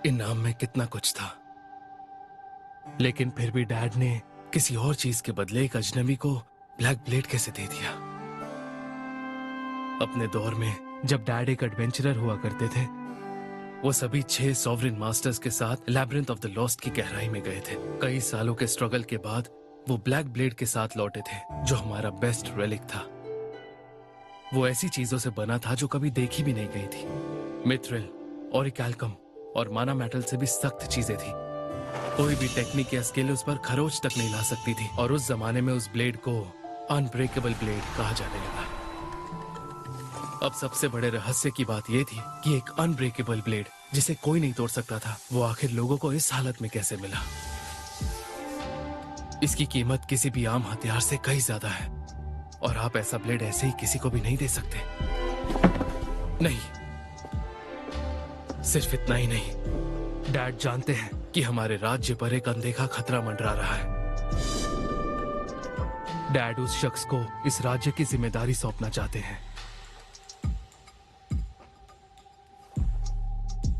इनाम में कितना कुछ था, लेकिन फिर भी डैड ने किसी और चीज के बदले एक अजनबी को ब्लैक ब्लेड कैसे दे दिया? अपने दौर में जब डैड एक एडवेंचरर हुआ करते थे, वो सभी 6 सॉवरेन मास्टर्स के साथ लैब्रिंथ ऑफ द लॉस्ट की गहराई में गए थे। कई सालों के स्ट्रगल के बाद वो ब्लैक ब्लेड के साथ लौटे थे, जो हमारा बेस्ट रेलिक था। वो ऐसी चीजों से बना था जो कभी देखी भी नहीं गई थी। मिथ्रिल, ऑरिकैल्कम और माना मेटल से भी सख्त चीजें थी। कोई भी टेक्निक या स्किल उस पर खरोच तक नहीं ला सकती थी, और उस जमाने में उस ब्लेड को अनब्रेकेबल ब्लेड कहा जाने लगा। अब सबसे बड़े रहस्य की बात यह थी कि एक अनब्रेकेबल ब्लेड जिसे कोई नहीं तोड़ सकता था, वो आखिर लोगों को इस हालत में कैसे मिला। इसकी कीमत किसी भी आम हथियार से कहीं ज्यादा है, और आप ऐसा ब्लेड ऐसे ही किसी को भी नहीं दे सकते। नहीं, सिर्फ इतना ही नहीं, डैड जानते हैं कि हमारे राज्य पर एक अनदेखा खतरा मंडरा रहा है। डैड उस शख्स को इस राज्य की जिम्मेदारी सौंपना चाहते हैं।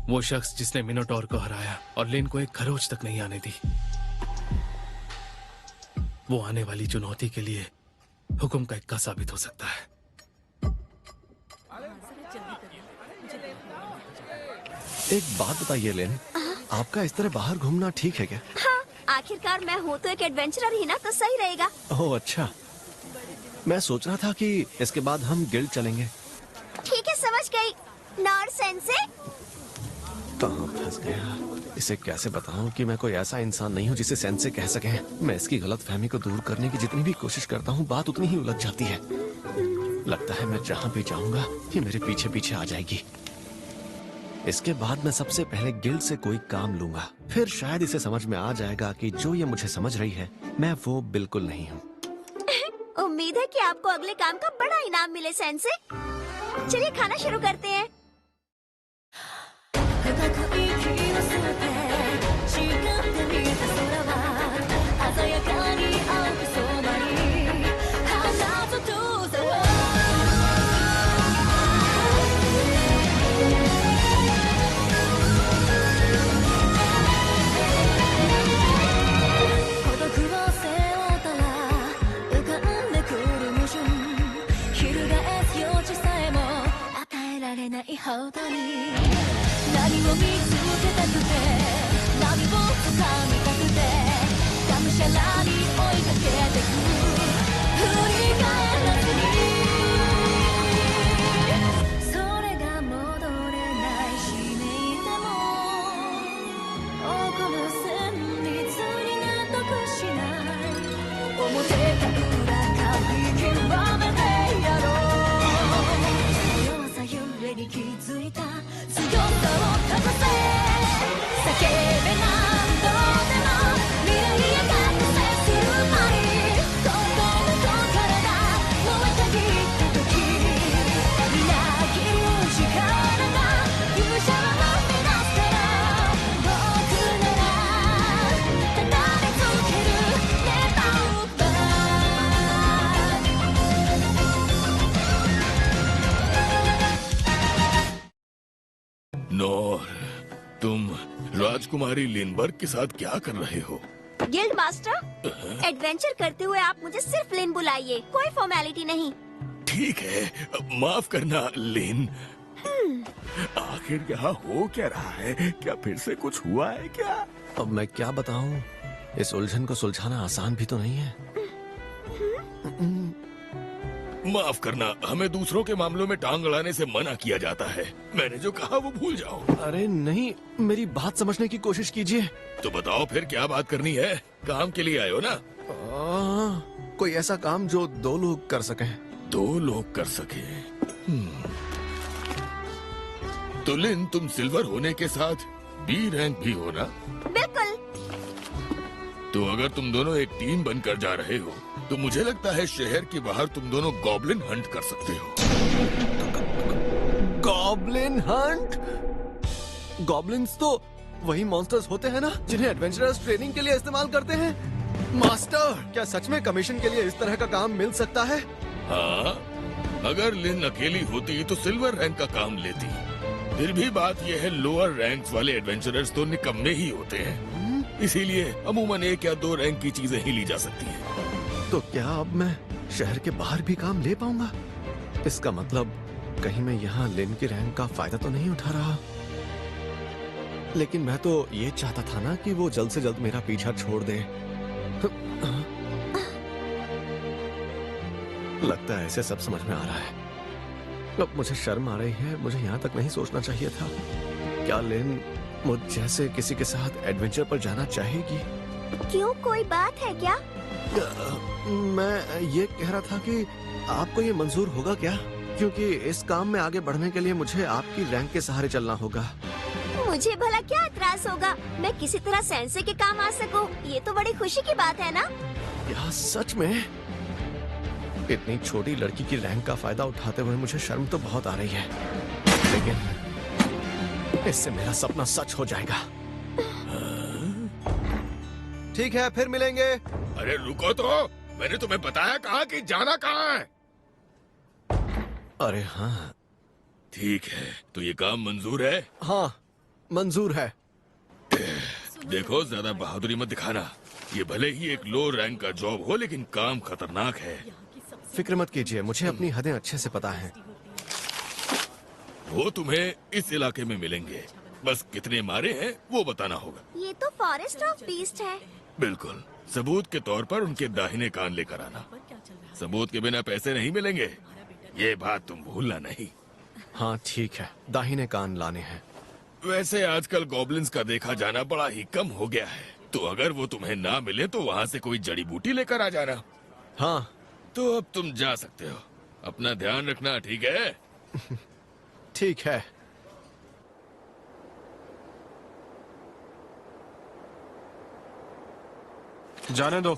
वो शख्स जिसने मिनोटॉर को हराया और लिन को एक खरोच तक नहीं आने दी। वो आने वाली चुनौती के लिए हुक्म का इक्का साबित हो सकता है। एक बात बताइए लिन, आपका इस तरह बाहर घूमना ठीक है क्या? हाँ, आखिरकार मैं हूँ तो एक एडवेंचरर ही ना, तो सही रहेगा। ओह अच्छा, मैं सोच रहा था कि इसके बाद हम गिल्ड चलेंगे। ठीक है, समझ गई। Nonsense. कहाँ फंस गया? इसे कैसे बताऊं कि मैं कोई ऐसा इंसान नहीं हूँ जिसे सेंसे कह सके। मैं इसकी गलतफहमी को दूर करने की जितनी भी कोशिश करता हूँ, बात उतनी ही उलझ जाती है। लगता है मैं जहाँ भी जाऊंगा ये मेरे पीछे पीछे आ जाएगी। इसके बाद मैं सबसे पहले गिल्ड से कोई काम लूंगा, फिर शायद इसे समझ में आ जाएगा कि जो ये मुझे समझ रही है मैं वो बिल्कुल नहीं हूँ। उम्मीद है कि आपको अगले काम का बड़ा इनाम मिले सेंसे। चलिए खाना शुरू करते हैं। राजकुमारी लिनबर्ग के साथ क्या कर रहे हो? गिल्ड मास्टर, एडवेंचर करते हुए आप मुझे सिर्फ लिन बुलाइए, कोई फॉर्मेलिटी नहीं। ठीक है, माफ करना लिन। आखिर यहाँ हो क्या रहा है? क्या फिर से कुछ हुआ है क्या? अब मैं क्या बताऊं, इस उलझन को सुलझाना आसान भी तो नहीं है। माफ करना, हमें दूसरों के मामलों में टांग अड़ाने से मना किया जाता है। मैंने जो कहा वो भूल जाओ। अरे नहीं, मेरी बात समझने की कोशिश कीजिए। तो बताओ फिर क्या बात करनी है? काम के लिए आए हो ना? कोई ऐसा काम जो 2 लोग कर सकें। 2 लोग कर सके? तो लिन, तुम सिल्वर होने के साथ B रैंक भी हो ना? बिल्कुल। तो अगर तुम दोनों एक टीम बनकर जा रहे हो तो मुझे लगता है शहर के बाहर तुम दोनों गॉब्लिन हंट कर सकते हो। Goblin Hunt? गॉब्लिन्स तो वही मॉन्स्टर्स होते हैं ना जिन्हें एडवेंचरर्स ट्रेनिंग के लिए इस्तेमाल करते हैं। मास्टर, क्या सच में कमीशन के लिए इस तरह का काम मिल सकता है? हाँ, अगर लिन अकेली होती तो सिल्वर रैंक का काम लेती। फिर भी बात यह है, लोअर रैंक्स वाले एडवेंचरर्स तो निकम्मे ही होते हैं, इसीलिए अमूमन 1 या 2 रैंक की चीजें ही ली जा सकती हैं। तो क्या अब मैं शहर के बाहर भी काम ले पाऊंगा? इसका मतलब कहीं मैं यहाँ लिन की रैंक का फायदा तो नहीं उठा रहा। लेकिन मैं तो ये चाहता था ना कि वो जल्द से जल्द मेरा पीछा छोड़ दे। लगता है ऐसे सब समझ में आ रहा है। अब मुझे शर्म आ रही है, मुझे यहाँ तक नहीं सोचना चाहिए था। क्या लिन मुझ जैसे किसी के साथ एडवेंचर पर जाना चाहेगी? क्यों, कोई बात है क्या? मैं ये कह रहा था कि आपको ये मंजूर होगा क्या? क्योंकि इस काम में आगे बढ़ने के लिए मुझे आपकी रैंक के सहारे चलना होगा। मुझे भला क्या एतराज होगा? मैं किसी तरह सेंसे के काम आ सकूं, ये तो बड़ी खुशी की बात है ना? क्या सच में? इतनी छोटी लड़की की रैंक का फायदा उठाते हुए मुझे शर्म तो बहुत आ रही है, लेकिन इससे मेरा सपना सच हो जाएगा। ठीक है, फिर मिलेंगे। अरे रुको तो, मैंने तुम्हें बताया कहा कि जाना कहाँ है। अरे हाँ, ठीक है, तो ये काम मंजूर है? हाँ मंजूर है। देखो, ज्यादा बहादुरी मत दिखाना। ये भले ही एक लो रैंक का जॉब हो, लेकिन काम खतरनाक है। फिक्र मत कीजिए, मुझे अपनी हदें अच्छे से पता है। वो तुम्हें इस इलाके में मिलेंगे, बस कितने मारे हैं वो बताना होगा। ये तो फॉरेस्ट ऑफ बीस्ट है। बिल्कुल, सबूत के तौर पर उनके दाहिने कान लेकर आना। सबूत के बिना पैसे नहीं मिलेंगे, ये बात तुम भूलना नहीं। हाँ ठीक है, दाहिने कान लाने हैं। वैसे आजकल गॉब्लिन्स का देखा जाना बड़ा ही कम हो गया है, तो अगर वो तुम्हें ना मिले तो वहाँ से कोई जड़ी बूटी लेकर आ जाना। हाँ तो अब तुम जा सकते हो। अपना ध्यान रखना, ठीक है? ठीक है। जाने दो।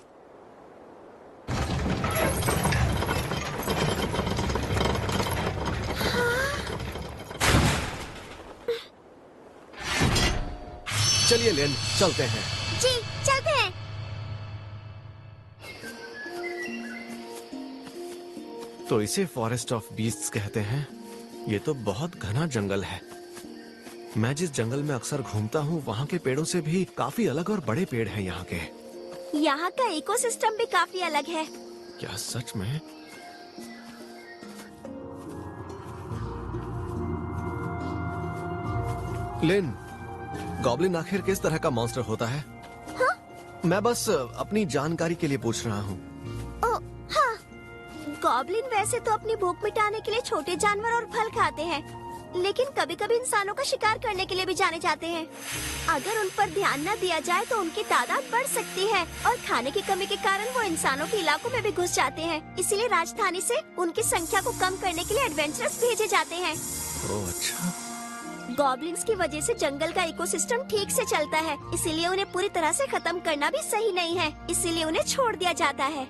चलिए लेन, चलते हैं। जी चलते हैं। तो इसे फॉरेस्ट ऑफ बीस्ट्स कहते हैं। ये तो बहुत घना जंगल है। मैं जिस जंगल में अक्सर घूमता हूँ वहाँ के पेड़ों से भी काफी अलग और बड़े पेड़ हैं यहाँ के। यहाँ का इकोसिस्टम भी काफी अलग है। क्या सच में? लिन, गॉब्लिन आखिर किस तरह का मॉन्स्टर होता है? हाँ? मैं बस अपनी जानकारी के लिए पूछ रहा हूँ। हाँ, गॉब्लिन वैसे तो अपनी भूख मिटाने के लिए छोटे जानवर और फल खाते हैं, लेकिन कभी कभी इंसानों का शिकार करने के लिए भी जाने जाते हैं। अगर उन पर ध्यान न दिया जाए तो उनकी तादाद बढ़ सकती है और खाने की कमी के कारण वो इंसानों के इलाकों में भी घुस जाते हैं। इसीलिए राजधानी से उनकी संख्या को कम करने के लिए एडवेंचरर्स भेजे जाते हैं। ओह अच्छा। गॉब्लिन्स की वजह से जंगल का इकोसिस्टम ठीक से चलता है, इसीलिए उन्हें पूरी तरह से खत्म करना भी सही नहीं है, इसीलिए उन्हें छोड़ दिया जाता है।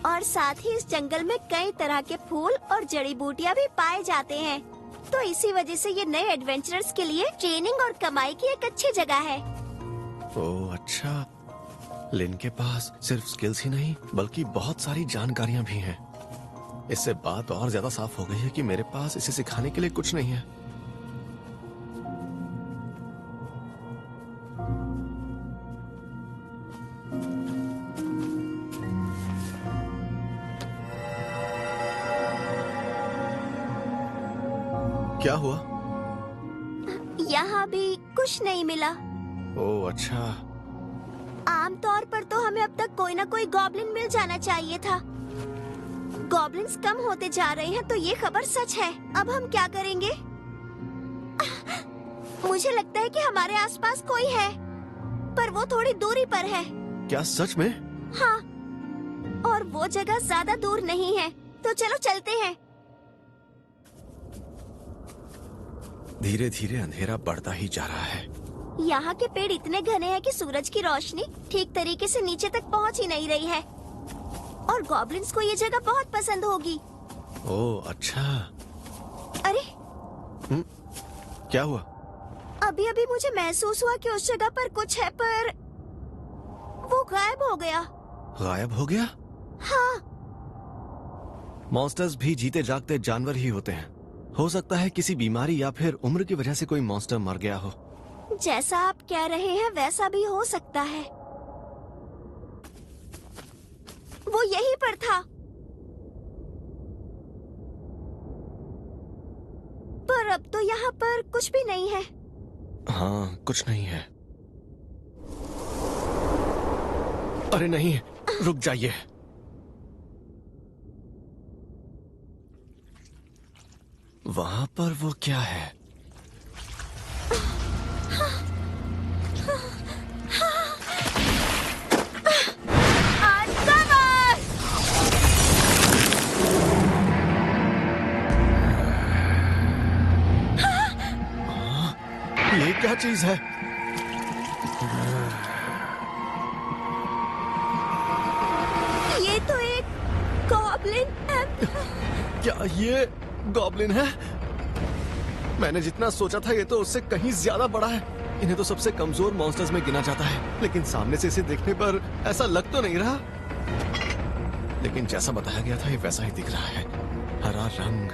और साथ ही इस जंगल में कई तरह के फूल और जड़ी बूटियां भी पाए जाते हैं, तो इसी वजह से ये नए एडवेंचरर्स के लिए ट्रेनिंग और कमाई की एक अच्छी जगह है। ओह अच्छा। लिन के पास सिर्फ स्किल्स ही नहीं बल्कि बहुत सारी जानकारियां भी हैं। इससे बात और ज्यादा साफ हो गई है कि मेरे पास इसे सिखाने के लिए कुछ नहीं है। क्या हुआ? यहाँ भी कुछ नहीं मिला। ओह अच्छा। आमतौर पर तो हमें अब तक कोई ना कोई गॉब्लिन मिल जाना चाहिए था। गॉब्लिन्स कम होते जा रहे हैं तो ये खबर सच है। अब हम क्या करेंगे? मुझे लगता है कि हमारे आसपास कोई है, पर वो थोड़ी दूरी पर है। क्या सच में? हाँ, और वो जगह ज्यादा दूर नहीं है, तो चलो चलते हैं। धीरे धीरे अंधेरा बढ़ता ही जा रहा है। यहाँ के पेड़ इतने घने हैं कि सूरज की रोशनी ठीक तरीके से नीचे तक पहुँच ही नहीं रही है, और गॉब्लिन्स को ये जगह बहुत पसंद होगी। ओह अच्छा। अरे क्या हुआ? अभी अभी मुझे महसूस हुआ कि उस जगह पर कुछ है, पर वो गायब हो गया। गायब हो गया? हाँ। मॉन्स्टर्स भी जीते जागते जानवर ही होते हैं। हो सकता है किसी बीमारी या फिर उम्र की वजह से कोई मॉन्स्टर मर गया हो। जैसा आप कह रहे हैं वैसा भी हो सकता है। वो यहीं पर था। पर अब तो यहाँ पर कुछ भी नहीं है। हाँ, कुछ नहीं है। अरे नहीं, रुक जाइए। वहां पर वो क्या है? ये क्या चीज है? ये तो एक गॉब्लिन क्या ये गॉब्लिन है? मैंने जितना सोचा था ये तो उससे कहीं ज्यादा बड़ा है। इन्हें तो सबसे कमजोर मॉन्स्टर्स में गिना जाता है, लेकिन सामने से इसे देखने पर ऐसा लग तो नहीं रहा। लेकिन जैसा बताया गया था ये वैसा ही दिख रहा है। हरा रंग,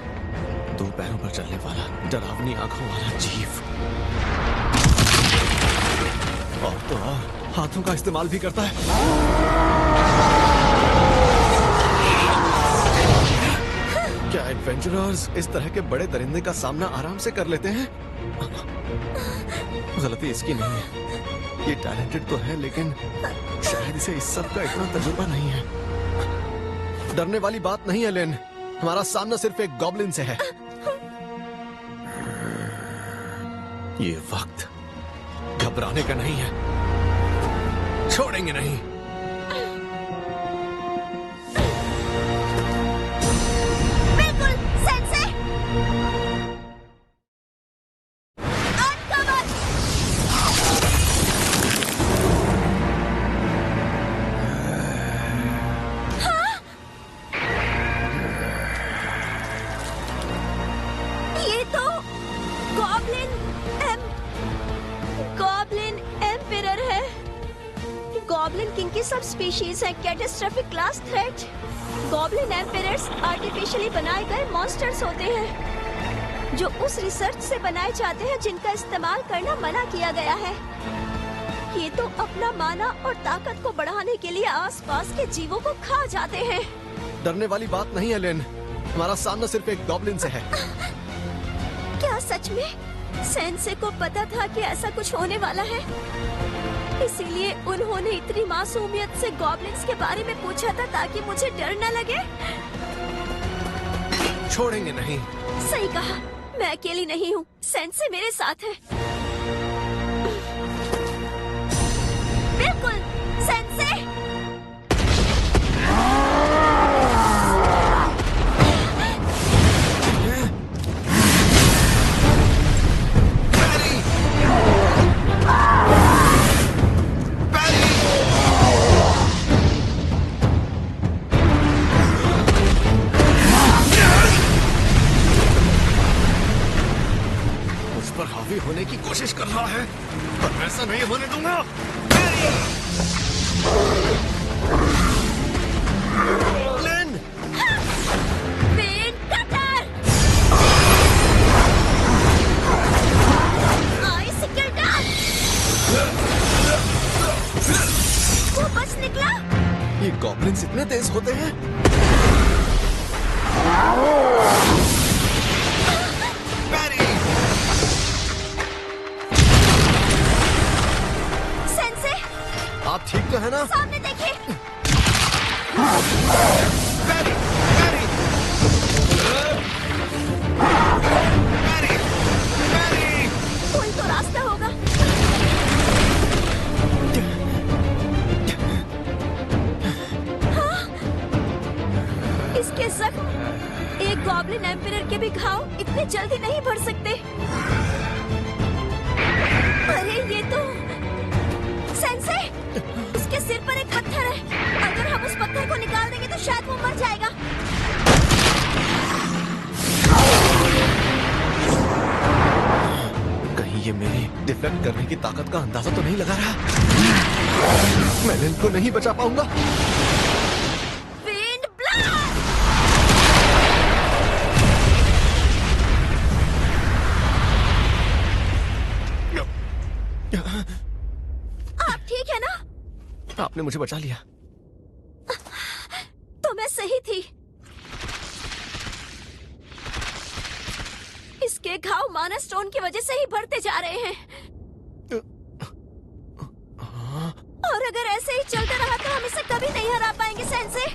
2 पैरों पर चलने वाला, डरावनी आंखों वाला जीव, और तो और हाथों का इस्तेमाल भी करता है। क्या एडवेंचरर्स इस तरह के बड़े दरिंदे का सामना आराम से कर लेते हैं? गलती इसकी नहीं है। ये टैलेंटेड तो है, लेकिन शायद इसे इस सब का इतना तजुर्बा नहीं है। डरने वाली बात नहीं है लेन, हमारा सामना सिर्फ एक गॉब्लिन से है। ये वक्त घबराने का नहीं है, छोड़ेंगे नहीं। बिल्कुल सेंसे। ये तो गॉब्लिन एम्पिरर है। गॉब्लिन किंग की सब स्पीशीज है catastrophic class threat. Goblin emperors artificially बनाए गए मॉन्स्टर्स होते हैं जो उस रिसर्च से बनाए जाते हैं जिनका इस्तेमाल करना मना किया गया है। ये तो अपना माना और ताकत को बढ़ाने के लिए आसपास के जीवों को खा जाते हैं। डरने वाली बात नहीं है लेन, हमारा सामना सिर्फ एक गॉब्लिन से है। क्या सच में सेंसे को पता था कि ऐसा कुछ होने वाला है? इसीलिए उन्होंने इतनी मासूमियत से गॉब्लिन्स के बारे में पूछा था ताकि मुझे डर न लगे। छोड़ेंगे नहीं। सही कहा, मैं अकेली नहीं हूँ, सेंसे मेरे साथ है। बिल्कुल सेंसे। हावी होने की कोशिश कर रहा है, पर वैसा नहीं होने दूंगा। लेन! Pen cutter! Ice cutter! वो बच निकला। ये गॉब्लिन्स इतने तेज होते हैं? आप ठीक तो है ना? सामने देखिए। बैरी, बैरी, बैरी, बैरी। कोई तो रास्ता होगा। हाँ? इसके जख्म एक गॉब्लिन एम्पिरर के भी घाव इतने जल्दी नहीं भर सकते। अरे ये तो सेंसे, उसके सिर पर एक पत्थर है। अगर हम उस पत्थर को निकाल देंगे तो शायद वो मर जाएगा। कहीं ये मेरी डिफेक्ट करने की ताकत का अंदाजा तो नहीं लगा रहा? मैं इनको नहीं बचा पाऊंगा। Wind blast! आपने मुझे बचा लिया। तो मैं सही थी। इसके घाव माना स्टोन की वजह से ही बढ़ते जा रहे हैं। और अगर ऐसे ही चलता रहा तो हम इसे कभी नहीं हरा पाएंगे सेंसे।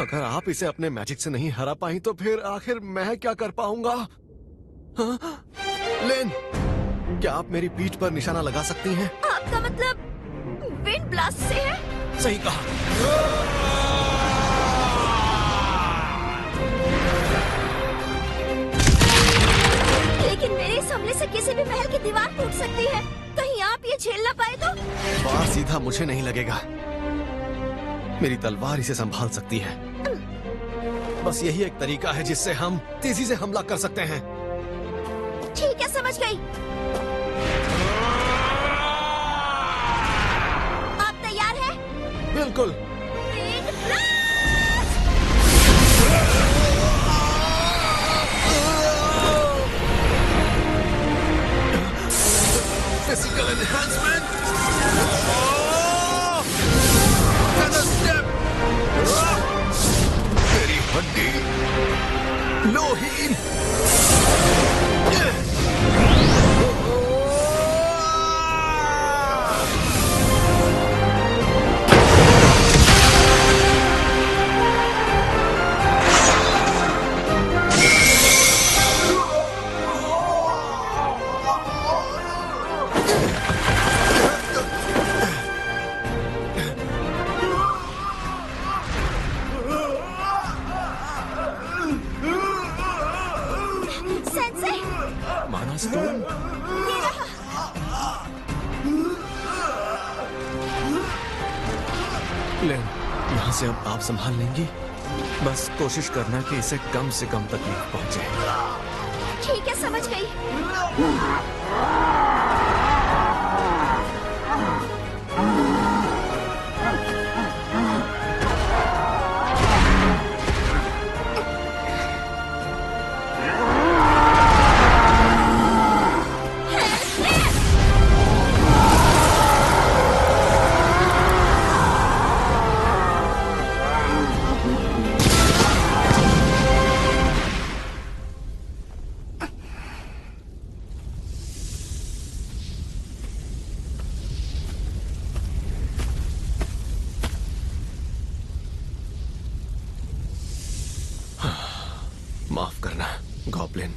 अगर आप इसे अपने मैजिक से नहीं हरा पाई तो फिर आखिर मैं क्या कर पाऊंगा? हाँ? लेन, क्या आप मेरी पीठ पर निशाना लगा सकती हैं? आपका मतलब विंड ब्लास्ट से है? सही कहा। लेकिन मेरे इस हमले से किसी भी महल की दीवार टूट सकती है। कहीं आप ये झेल ना पाए तो? वार सीधा मुझे नहीं लगेगा, मेरी तलवार इसे संभाल सकती है। बस यही एक तरीका है जिससे हम तेजी से हमला कर सकते हैं। ठीक है, समझ गई। आप तैयार हैं? बिल्कुल। Wind blast! Physical enhancement. तेरी हड्डी लोहीन। सेंसे, माना स्टोन। ये रहा। लेन, यहाँ से अब आप संभाल लेंगी। बस कोशिश करना कि इसे कम से कम तकलीफ पहुंचे। ठीक है, समझ गई। माफ करना गॉब्लिन,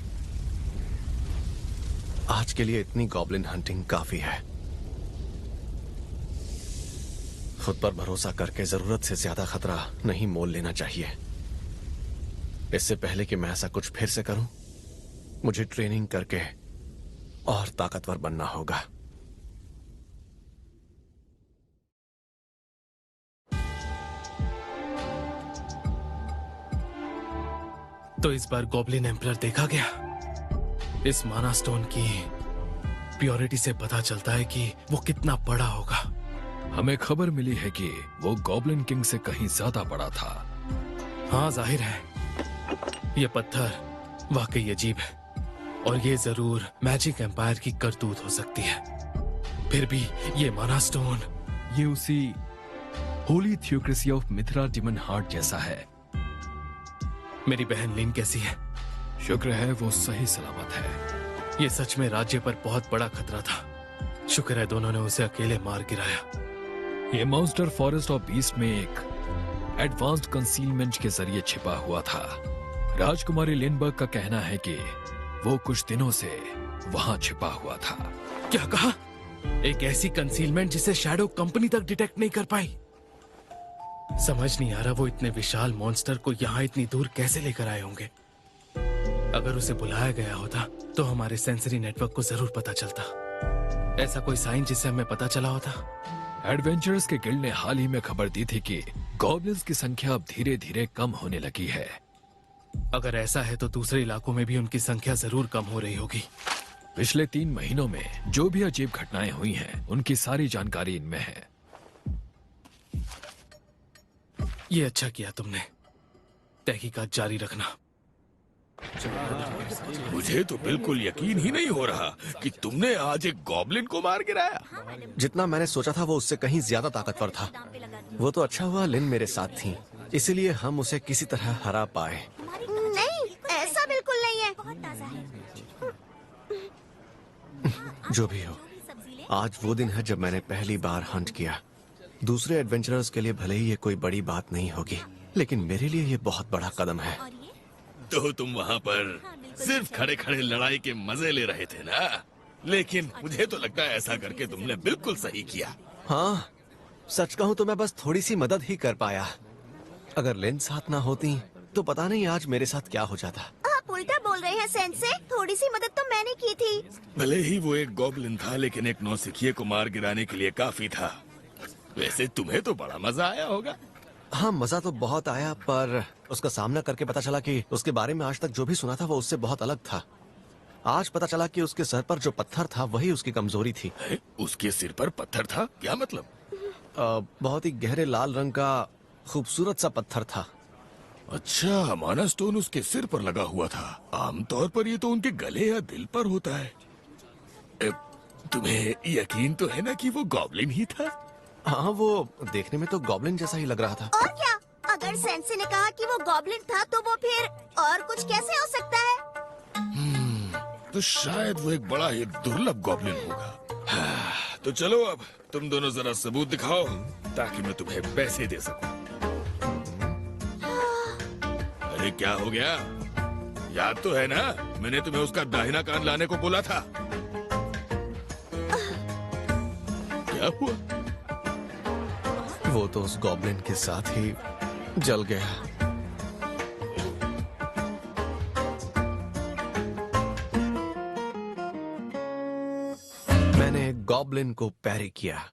आज के लिए इतनी गॉब्लिन हंटिंग काफी है। खुद पर भरोसा करके जरूरत से ज्यादा खतरा नहीं मोल लेना चाहिए। इससे पहले कि मैं ऐसा कुछ फिर से करूं, मुझे ट्रेनिंग करके और ताकतवर बनना होगा। तो इस बार गॉब्लिन एम्परर देखा गया। इस माना स्टोन की प्योरिटी से पता चलता है कि वो कितना बड़ा होगा। हमें खबर मिली है कि वो गॉब्लिन किंग से कहीं ज्यादा बड़ा था। हाँ, जाहिर है ये पत्थर वाकई अजीब है और ये जरूर मैजिक एम्पायर की करतूत हो सकती है। फिर भी ये माना स्टोन, ये उसी holy theocracy of Mithra demon heart जैसा है। मेरी बहन लिन कैसी है? शुक्र है वो सही सलामत है। ये सच में राज्य पर बहुत बड़ा खतरा था। शुक्र है दोनों ने उसे अकेले मार गिराया। ये मॉन्स्टर फॉरेस्ट ऑफ बीस्ट में एक एडवांस्ड कंसीलमेंट के जरिए छिपा हुआ था। राजकुमारी लिनबर्ग का कहना है कि वो कुछ दिनों से वहां छिपा हुआ था। क्या कहा? एक ऐसी कंसीलमेंट जिसे शैडो कंपनी तक डिटेक्ट नहीं कर पाई। समझ नहीं आ रहा वो इतने विशाल मॉन्स्टर को यहाँ इतनी दूर कैसे लेकर आए होंगे। अगर उसे बुलाया गया होता तो हमारे सेंसरी नेटवर्क को जरूर पता चलता। ऐसा कोई साइन जिससे हमें पता चला होता। एडवेंचरर्स के गिल्ड ने हाल ही में खबर दी थी कि गॉब्लिन्स की संख्या अब धीरे धीरे कम होने लगी है। अगर ऐसा है तो दूसरे इलाकों में भी उनकी संख्या जरूर कम हो रही होगी। पिछले 3 महीनों में जो भी अजीब घटनाएं हुई हैं, उनकी सारी जानकारी इनमें है। ये अच्छा किया तुमने। तहकीकात जारी रखना। मुझे तो बिल्कुल यकीन ही नहीं हो रहा कि तुमने आज एक गॉब्लिन को मार गिराया। जितना मैंने सोचा था वो उससे कहीं ज्यादा ताकतवर था। वो तो अच्छा हुआ लिन मेरे साथ थी, इसीलिए हम उसे किसी तरह हरा पाए। नहीं, ऐसा बिल्कुल नहीं है। जो भी हो, आज वो दिन है जब मैंने पहली बार हंट किया। दूसरे एडवेंचरर्स के लिए भले ही ये कोई बड़ी बात नहीं होगी, लेकिन मेरे लिए ये बहुत बड़ा कदम है। तो तुम वहाँ पर सिर्फ खड़े खड़े लड़ाई के मजे ले रहे थे ना? लेकिन मुझे तो लगता है ऐसा करके तुमने बिल्कुल सही किया। हाँ, सच कहूँ तो मैं बस थोड़ी सी मदद ही कर पाया। अगर लिन साथ ना होती तो पता नहीं आज मेरे साथ क्या हो जाता। आप उल्टा बोल रहे हैं सेंसे। थोड़ी सी मदद तो मैंने की थी। भले ही वो एक गॉब्लिन था, लेकिन एक नौसिखिए को मार गिराने के लिए काफी था। वैसे तुम्हें तो बड़ा मजा आया होगा। हाँ, मजा तो बहुत आया, पर उसका सामना करके पता चला कि उसके बारे में आज तक जो भी सुना था वो उससे बहुत अलग था। आज पता चला कि उसके सर पर जो पत्थर था वही उसकी कमजोरी थी। उसके सिर पर पत्थर था? क्या मतलब? बहुत ही गहरे लाल रंग का खूबसूरत सा पत्थर था। अच्छा, माना स्टोन उसके सिर पर लगा हुआ था। आमतौर पर ये तो उनके गले या दिल पर होता है। तुम्हें यकीन तो है ना कि वो गॉब्लिन ही था? हाँ, वो देखने में तो गॉब्लिन जैसा ही लग रहा था। और क्या? अगर सेंसे ने कहा कि वो गॉब्लिन था, तो वो फिर और कुछ कैसे हो सकता है? तो शायद वो एक बड़ा ही दुर्लभ गॉब्लिन होगा। हाँ, तो चलो अब तुम दोनों जरा सबूत दिखाओ ताकि मैं तुम्हें पैसे दे सकूं। अरे क्या हो गया? याद तो है ना, मैंने तुम्हें उसका दाहिना कान लाने को बोला था। क्या हुआ? वो तो उस गॉब्लिन के साथ ही जल गया। मैंने गॉब्लिन को पैरी किया।